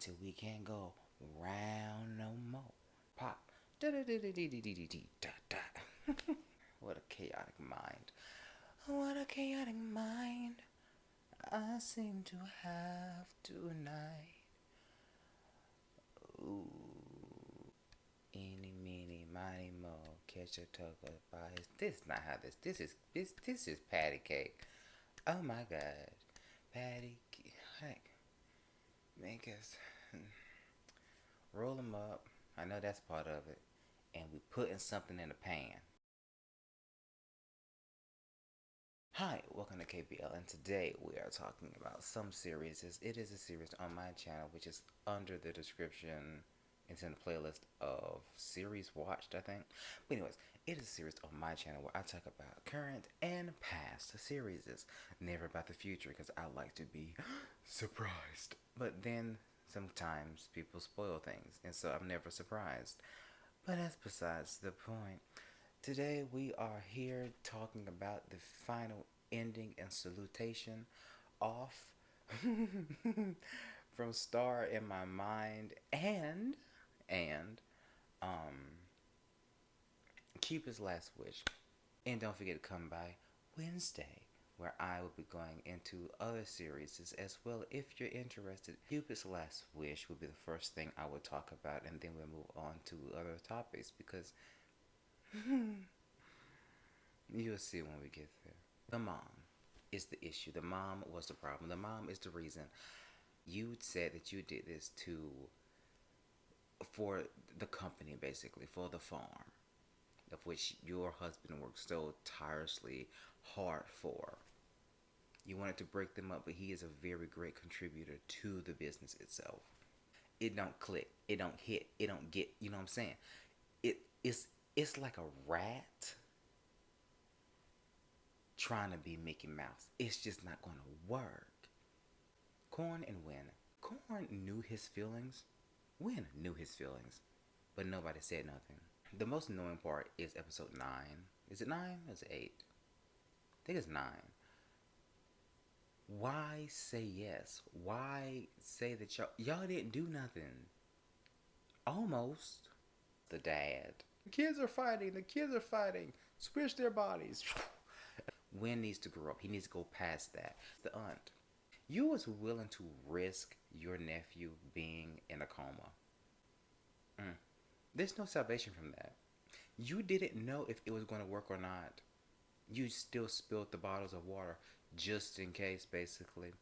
until we can't go round no more. Pop. Da-da-da-da-dee-dee-dee-dee-da-da. What a chaotic mind. What a chaotic mind I seem to have tonight. Ooh. Eeny, meeny, miny, mo. Catch a tugger by his. This is not how this. This is patty cake. Oh my God, patty cake. Make us roll them up. I know that's part of it. And we putting something in the pan. Hi, welcome to KBL, and today we are talking about some series. It is a series on my channel, which is under the description. It's in the playlist of series watched, I think. But anyways, it is a series on my channel where I talk about current and past series. Never about the future, because I like to be surprised. But then sometimes people spoil things, and so I'm never surprised. But that's besides the point. Today we are here talking about the final ending and salutation off from Star in My Mind and Cupid's Last Wish. And don't forget to come by Wednesday, where I will be going into other series as well if you're interested. Cupid's Last Wish will be the first thing I will talk about, and then we'll move on to other topics because you'll see when we get there. The mom is the issue. The mom was the problem. The mom is the reason. You said that you did this for the company, basically, for the farm, of which your husband worked so tirelessly hard for. You wanted to break them up, but he is a very great contributor to the business itself. It don't click. It don't hit. It don't get. You know what I'm saying? It's like a rat trying to be Mickey Mouse. It's just not going to work. Corn and Win. Corn knew his feelings. Win knew his feelings. But nobody said nothing. The most annoying part is episode 9. Is it 9 or is it 8? I think it's 9. Why say yes? Why say that y'all didn't do nothing? Almost. The dad. The kids are fighting. The kids are fighting. Switch their bodies. Win needs to grow up. He needs to go past that. The aunt. You was willing to risk your nephew being in a coma. There's no salvation from that. You didn't know if it was going to work or not. You still spilled the bottles of water just in case, basically.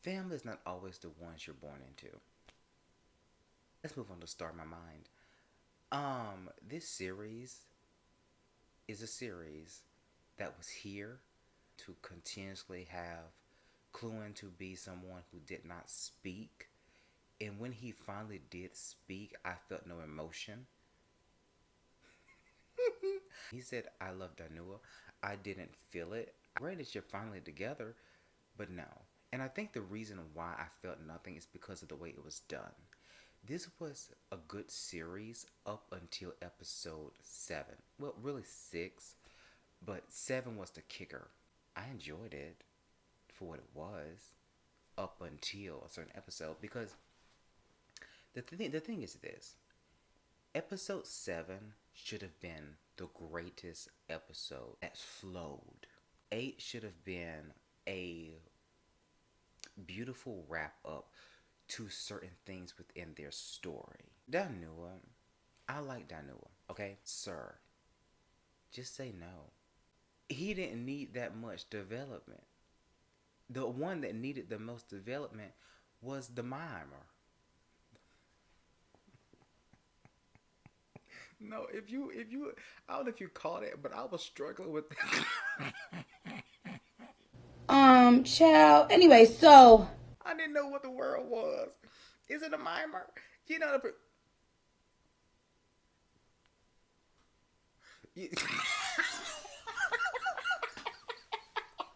Family is not always the ones you're born into. Let's move on to Start My Mind. This series is a series that was here to continuously have Cluin to be someone who did not speak. And when he finally did speak, I felt no emotion. He said, I love Danua. I didn't feel it. Great that you're finally together, but no. And I think the reason why I felt nothing is because of the way it was done. This was a good series up until episode 7. Well, really 6, but 7 was the kicker. I enjoyed it for what it was up until a certain episode, because the thing is this. Episode 7 should have been the greatest episode that flowed. 8 should have been a beautiful wrap up to certain things within their story. Danua, I like Danua, okay? Sir, just say no. He didn't need that much development. The one that needed the most development was the mimer. No, if you, I don't know if you caught it, but I was struggling with Child. Anyway, so I didn't know what the word was. Is it a mimer? You know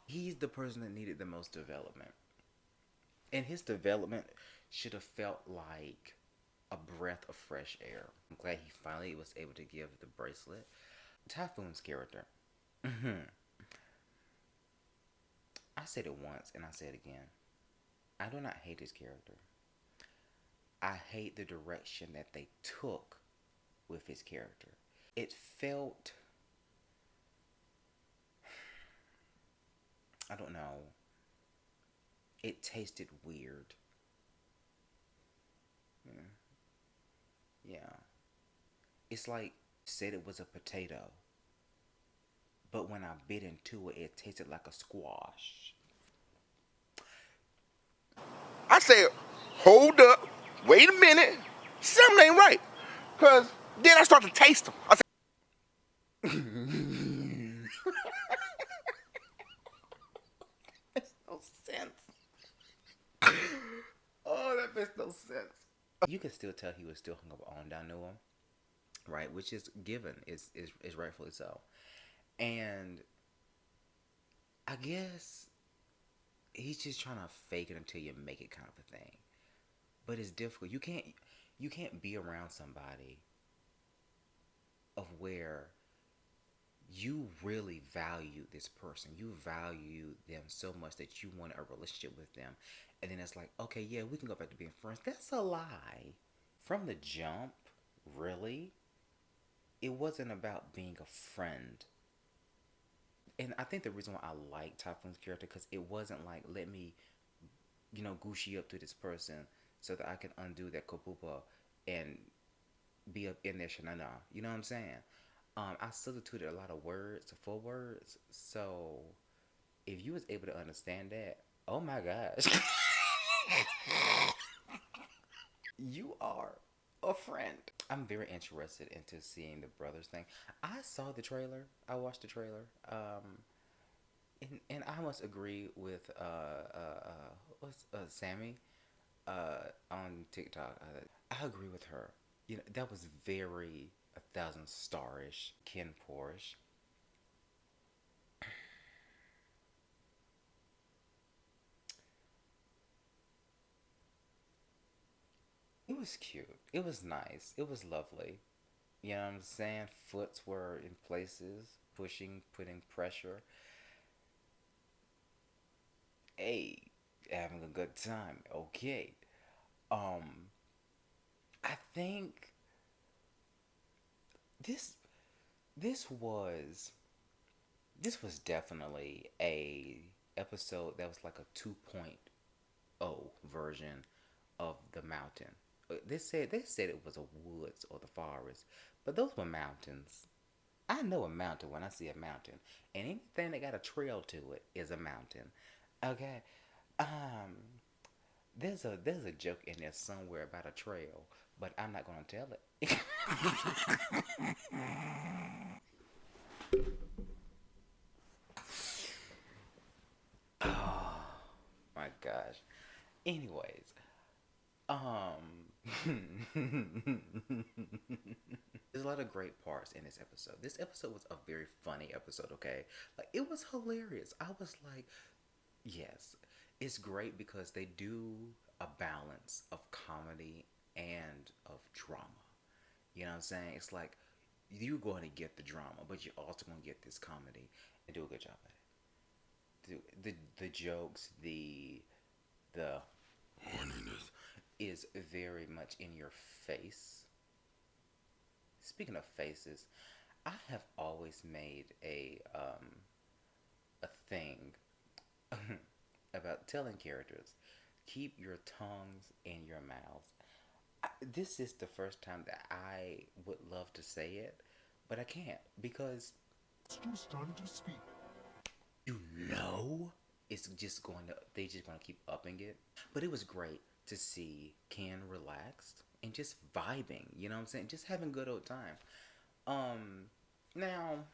He's the person that needed the most development. And his development should have felt like a breath of fresh air. I'm glad he finally was able to give the bracelet. Typhoon's character. I said it once and I say it again. I do not hate his character. I hate the direction that they took with his character. It felt, I don't know, it tasted weird. Yeah. Yeah. It's like said it was a potato, but when I bit into it, it tasted like a squash. I said, hold up, wait a minute, something ain't right. Cause then I start to taste them. I said, Makes no sense. Oh, that makes no sense. You can still tell he was still hung up on Danua, right? Which is given, is rightfully so. And I guess he's just trying to fake it until you make it kind of a thing. But it's difficult. You can't be around somebody of where you really value this person. You value them so much that you want a relationship with them. And then it's like, okay, yeah, we can go back to being friends. That's a lie. From the jump, really, it wasn't about being a friend. And I think the reason why I like Typhoon's character, because it wasn't like, let me, gooshy up to this person so that I can undo that kapupa and be up in their shanana. You know what I'm saying? I substituted a lot of words for words. So if you was able to understand that, oh my gosh, you are a friend. I'm very interested into seeing the brothers thing. I saw the trailer. I watched the trailer. And I must agree with what's Sammy on TikTok. I agree with her. That was very 1,000 starish. Kinnporsche. It was cute. It was nice. It was lovely. You know what I'm saying? Foots were in places, pushing, putting pressure. Hey, having a good time. Okay. Um, I think this this was this was definitely a episode that was like a 2.0 version of the mountain. They said it was a woods or the forest, but those were mountains. I know a mountain when I see a mountain, and anything that got a trail to it is a mountain. Okay, um, there's a joke in there somewhere about a trail, but I'm not gonna tell it. Oh my gosh. Anyways, there's a lot of great parts in this episode. This episode was a very funny episode, okay? Like, it was hilarious. I was like, yes, it's great because they do a balance of comedy and of drama. You know what I'm saying? It's like you're going to get the drama, but you're also going to get this comedy and do a good job at it. The jokes, the horniness is very much in your face. Speaking of faces, I have always made a thing about telling characters, keep your tongues in your mouths. This is the first time that I would love to say it, but I can't because you started to speak. you know it's just going to they just going to keep upping it. But it was great to see Ken relaxed and just vibing. You know what I'm saying? Just having a good old time. Now,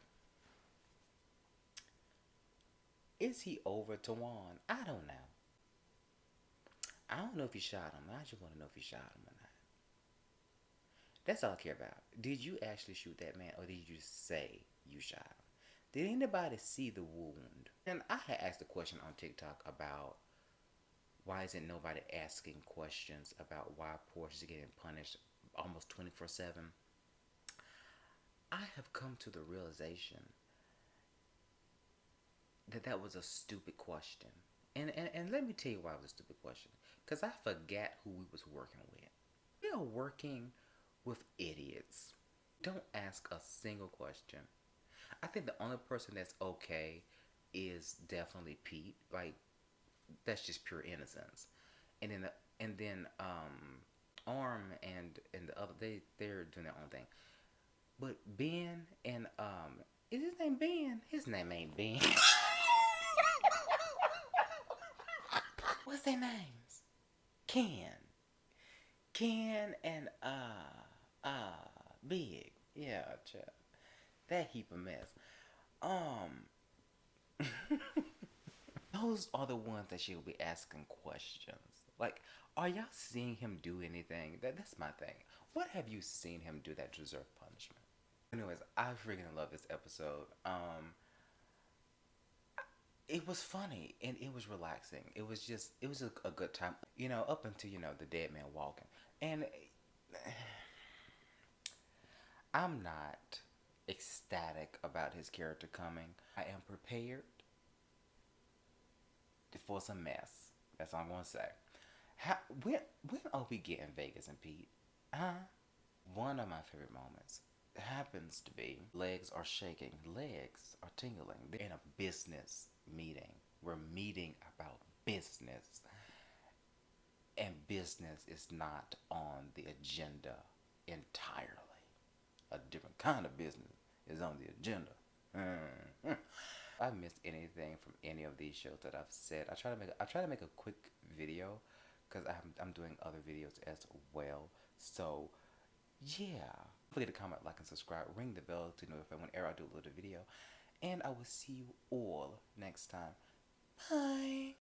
is he over Tawan? I don't know. I don't know if he shot him. I just want to know if he shot him or not. That's all I care about. Did you actually shoot that man, or did you just say you shot him? Did anybody see the wound? And I had asked a question on TikTok about why isn't nobody asking questions about why Porsche is getting punished almost 24/7? I have come to the realization that that was a stupid question. And let me tell you why it was a stupid question. Because I forgot who we was working with. We are working with idiots. Don't ask a single question. I think the only person that's okay is definitely Pete. Like, that's just pure innocence. And then Arm and the other, they're doing their own thing. But Ben and is his name Ben? His name ain't Ben. What's their names? Ken. Ken and Big. Yeah, child. That heap of mess. Um those are the ones that she'll be asking questions. Like, are y'all seeing him do anything? That's my thing. What have you seen him do that deserve punishment? Anyways, I freaking love this episode. It was funny and it was relaxing. It was a good time. Up until the dead man walking. And I'm not ecstatic about his character coming. I am prepared for some mess. That's all I'm gonna say. When are we getting Vegas and Pete? Huh? One of my favorite moments happens to be legs are shaking, legs are tingling. They're in a business meeting. We're meeting about business. And business is not on the agenda entirely. A different kind of business is on the agenda. If I missed anything from any of these shows that I've said, I try to make a quick video because I'm doing other videos as well. So yeah, don't forget to comment, like, and subscribe. Ring the bell to notify whenever I do a little video. And I will see you all next time. Bye.